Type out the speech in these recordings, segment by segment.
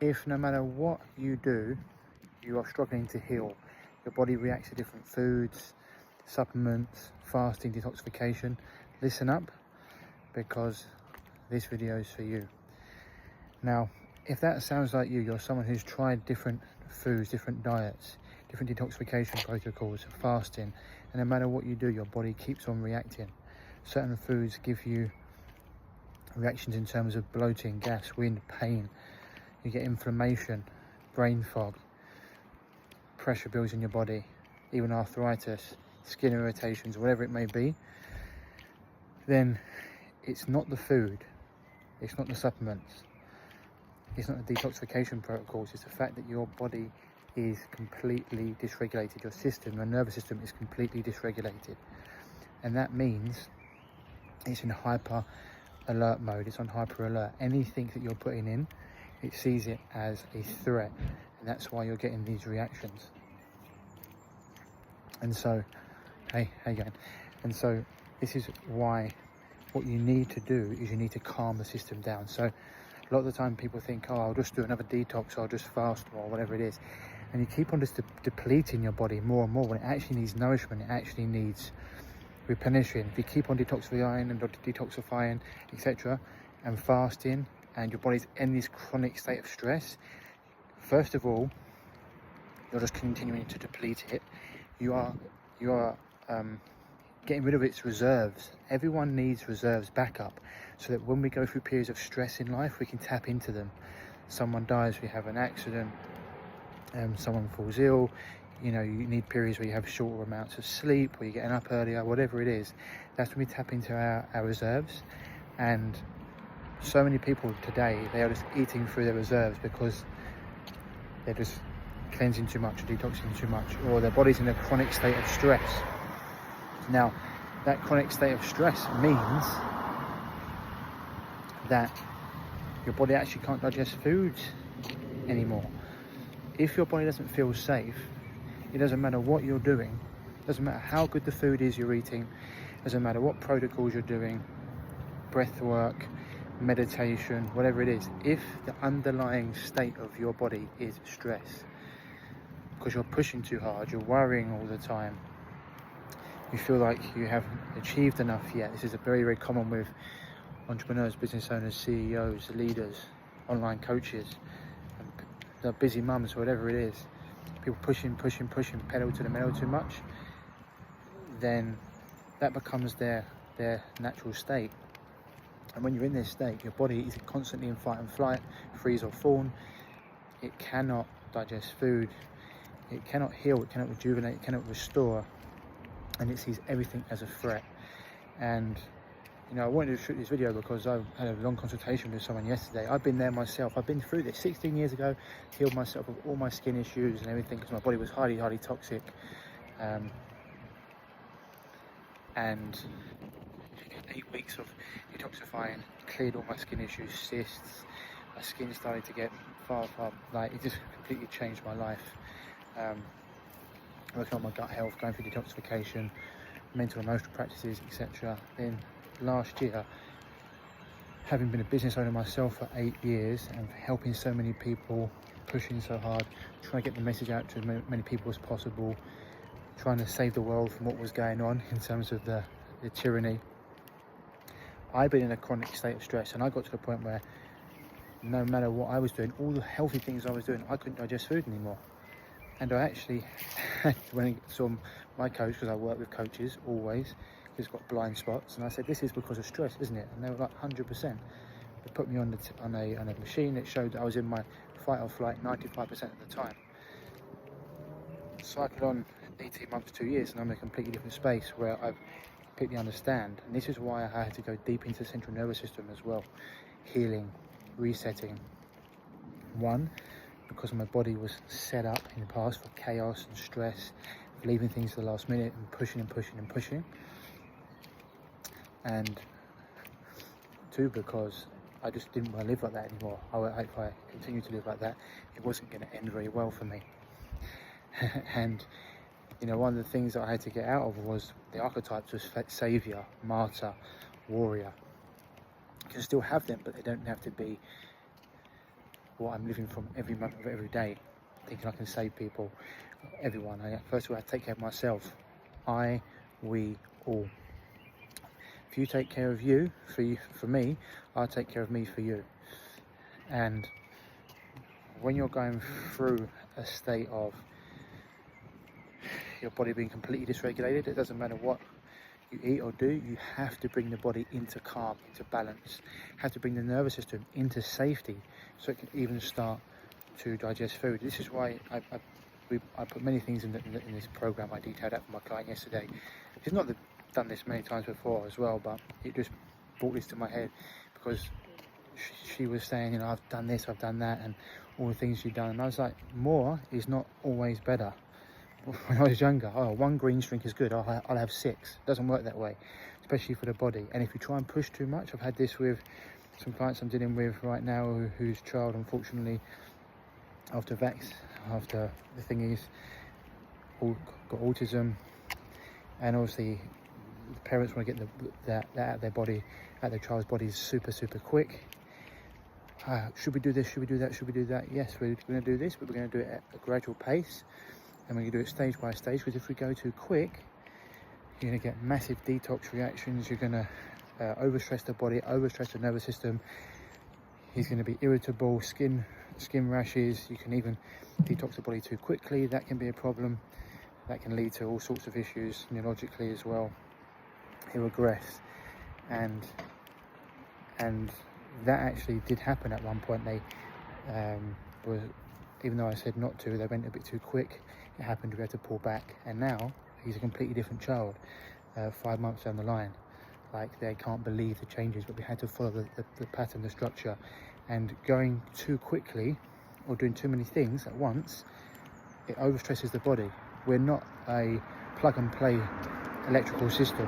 If no matter what you do, you are struggling to heal, your body reacts to different foods, supplements, fasting, detoxification, listen up, because this video is for you. Now, if that sounds like you're someone who's tried different foods, different diets, different detoxification protocols, fasting, and no matter what you do, your body keeps on reacting. Certain foods give you reactions in terms of bloating, gas, wind, pain. You get inflammation, brain fog, pressure builds in your body, even arthritis, skin irritations, whatever it may be. Then it's not the food, it's not the supplements, it's not the detoxification protocols, it's the fact that your body is completely dysregulated. Your system, your nervous system is completely dysregulated. And that means it's in hyper alert mode, it's on hyper alert. Anything that you're putting in, it sees it as a threat. And that's why you're getting these reactions. And so, hey again. And so this is why what you need to do is you need to calm the system down. So a lot of the time people think, oh, I'll just do another detox, or I'll just fast, or whatever it is. And you keep on just depleting your body more and more when it actually needs nourishment, it actually needs replenishing. If you keep on detoxifying and detoxifying, etc., and fasting, and your body's in this chronic state of stress, first of all, you're just continuing to deplete it. You are getting rid of its reserves. Everyone needs reserves backup, so that when we go through periods of stress in life, we can tap into them. Someone dies, we have an accident, someone falls ill, you know, you need periods where you have shorter amounts of sleep, where you're getting up earlier, whatever it is. That's when we tap into our reserves. And so many people today, they are just eating through their reserves because they're just cleansing too much, or detoxing too much, or their body's in a chronic state of stress. Now, that chronic state of stress means that your body actually can't digest foods anymore. If your body doesn't feel safe, it doesn't matter what you're doing, doesn't matter how good the food is you're eating, doesn't matter what protocols you're doing, breath work, meditation, whatever it is, if the underlying state of your body is stress, because you're pushing too hard, you're worrying all the time, you feel like you haven't achieved enough yet. This is a very, very common with entrepreneurs, business owners, CEOs, leaders, online coaches, and the busy mums, whatever it is. People pushing, pedal to the metal too much, then that becomes their natural state. And when you're in this state, your body is constantly in fight and flight, freeze or fawn. It cannot digest food, it cannot heal, it cannot rejuvenate, it cannot restore, and it sees everything as a threat. And you know, I wanted to shoot this video because I had a long consultation with someone yesterday. I've been there myself. I've been through this 16 years ago, healed myself of all my skin issues and everything because my body was highly, highly toxic. And 8 weeks of detoxifying cleared all my skin issues, cysts. My skin started to get far, like, it just completely changed my life. Working on my gut health, going through detoxification, mental and emotional practices, etc. Then last year, having been a business owner myself for 8 years and helping so many people, pushing so hard, trying to get the message out to as many people as possible, trying to save the world from what was going on in terms of the tyranny, I've been in a chronic state of stress, and I got to the point where no matter what I was doing, all the healthy things I was doing, I couldn't digest food anymore. And I actually, when I saw my coach, because I work with coaches always, who's got blind spots, and I said, this is because of stress, isn't it? And they were like 100%. They put me on a machine that showed that I was in my fight or flight 95% of the time. Cycled on 18 months, 2 years, and I'm in a completely different space where I completely understand. And this is why I had to go deep into the central nervous system as well, healing, resetting. One, because my body was set up in the past for chaos and stress, leaving things to the last minute and pushing. And two, because I just didn't want to live like that anymore. If I continued to live like that, it wasn't going to end very well for me. And you know, one of the things that I had to get out of was the archetypes of savior, martyr, warrior. You can still have them, but they don't have to be what I'm living from every moment of every day, thinking I can save people, everyone. First of all, I take care of myself. We all. If you take care of you, for me, I'll take care of me for you. And when you're going through a state of your body being completely dysregulated, it doesn't matter what you eat or do, you have to bring the body into calm, into balance. You have to bring the nervous system into safety so it can even start to digest food. This is why I put many things in this program. I detailed that for my client yesterday. She's not done this many times before as well, but it just brought this to my head because she was saying, you know, I've done this, I've done that, and all the things she'd done. And I was like, more is not always better. When I was younger, oh, 1 green drink is good, I'll have 6. It doesn't work that way, especially for the body. And if you try and push too much, I've had this with some clients I'm dealing with right now whose child, unfortunately, after the thing is, got autism, and obviously the parents want to get that out of their body, out of their child's body super quick. Should we do this? Should we do that? Should we do that? Yes, we're going to do this, but we're going to do it at a gradual pace, and we're going to do it stage by stage, because if we go too quick, you're going to get massive detox reactions. You're going to overstress the body, overstress the nervous system. He's going to be irritable, skin rashes. You can even detox the body too quickly. That can be a problem. That can lead to all sorts of issues neurologically as well. He'll regress, and that actually did happen at one point. They were, even though I said not to, they went a bit too quick. It happened. We had to pull back, and now he's a completely different child. 5 months down the line, like, they can't believe the changes, but we had to follow the pattern, the structure. And going too quickly or doing too many things at once, it overstresses the body. We're not a plug and play electrical system.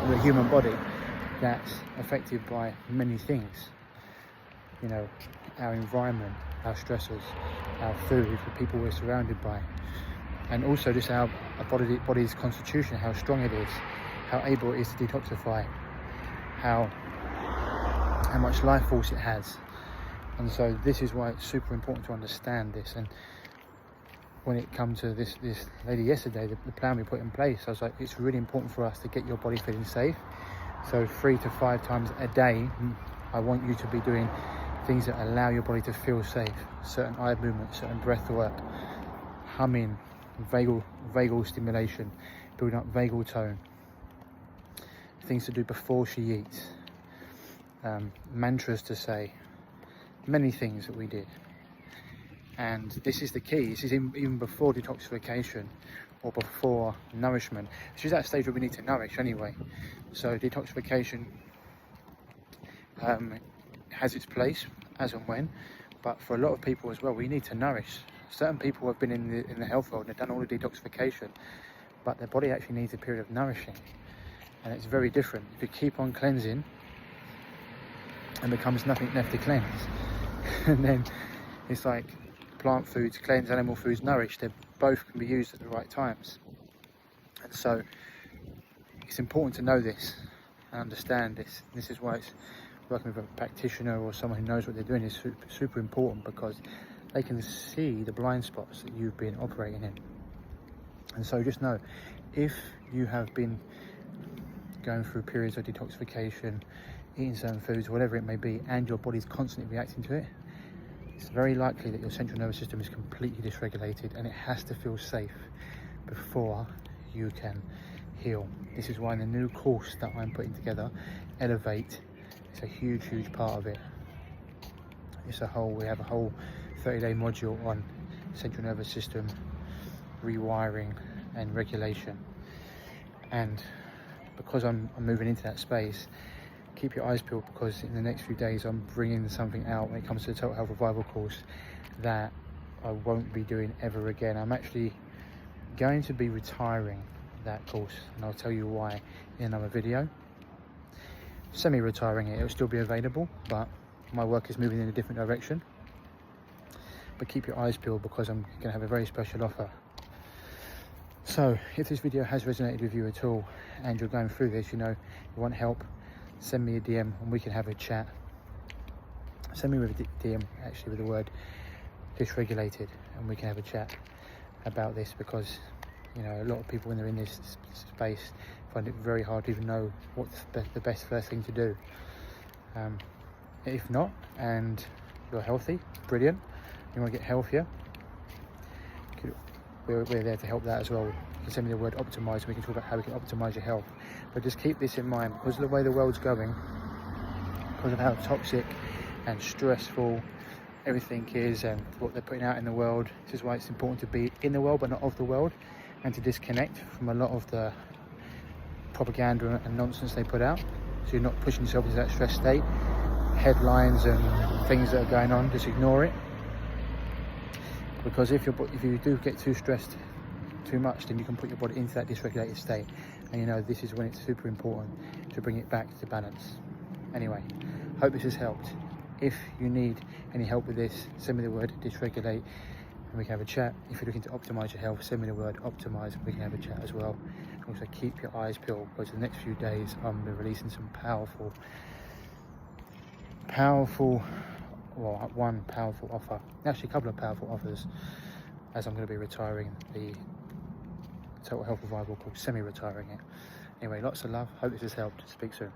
We're a human body that's affected by many things. You know, our environment, our stressors, our food, the people we're surrounded by, and also just our body's constitution, how strong it is, how able it is to detoxify, how much life force it has. And so this is why it's super important to understand this. And when it comes to this lady yesterday, the plan we put in place, I was like, it's really important for us to get your body feeling safe. So 3 to 5 times a day, I want you to be doing things that allow your body to feel safe. Certain eye movements, certain breath work, humming, vagal stimulation, building up vagal tone, things to do before she eats, mantras to say, many things that we did. And this is the key. This is even before detoxification or before nourishment. She's at a stage where we need to nourish anyway. So detoxification has its place as and when, but for a lot of people as well, we need to nourish. Certain people have been in the health world and they've done all the detoxification, but their body actually needs a period of nourishing, and it's very different. If you keep on cleansing, and becomes nothing left to cleanse, and then it's like plant foods cleanse, animal foods nourish. They both can be used at the right times, and so it's important to know this and understand this. This is why it's working with a practitioner or someone who knows what they're doing is super important, because they can see the blind spots that you've been operating in. And so just know, if you have been going through periods of detoxification, eating certain foods, whatever it may be, and your body's constantly reacting to it, it's very likely that your central nervous system is completely dysregulated, and it has to feel safe before you can heal. This is why in the new course that I'm putting together, Elevate, it's a huge part of it. We have a whole 30-day module on central nervous system rewiring and regulation. And because I'm moving into that space, keep your eyes peeled, because in the next few days I'm bringing something out when it comes to the Total Health Revival course that I won't be doing ever again. I'm actually going to be retiring that course, and I'll tell you why in another video. Semi-retiring it, it'll still be available, but my work is moving in a different direction. But keep your eyes peeled, because I'm going to have a very special offer. So if this video has resonated with you at all, and you're going through this, you want help, send me a DM and we can have a chat. send me with a DM actually with the word dysregulated, and we can have a chat about this, because you know, a lot of people when they're in this space find it very hard to even know what's the best first thing to do. If not, and you're healthy, brilliant, you want to get healthier, we're there to help that as well. You can send me the word optimize, and we can talk about how we can optimize your health. But just keep this in mind, because of the way the world's going, because of how toxic and stressful everything is and what they're putting out in the world. This is why it's important to be in the world but not of the world, and to disconnect from a lot of the propaganda and nonsense they put out, so you're not pushing yourself into that stress state. Headlines and things that are going on, just ignore it, because if you do get too stressed too much, then you can put your body into that dysregulated state, and you know this is when it's super important to bring it back to balance. Anyway, hope this has helped. If you need any help with this, send me the word dysregulate and we can have a chat. If you're looking to optimize your health, send me the word optimize and we can have a chat as well. Also keep your eyes peeled, because the next few days I'm going to be releasing some powerful, well, one powerful offer, actually a couple of powerful offers, as I'm going to be retiring the Total Health Revival, called semi-retiring it. Anyway, lots of love, hope this has helped. Speak soon.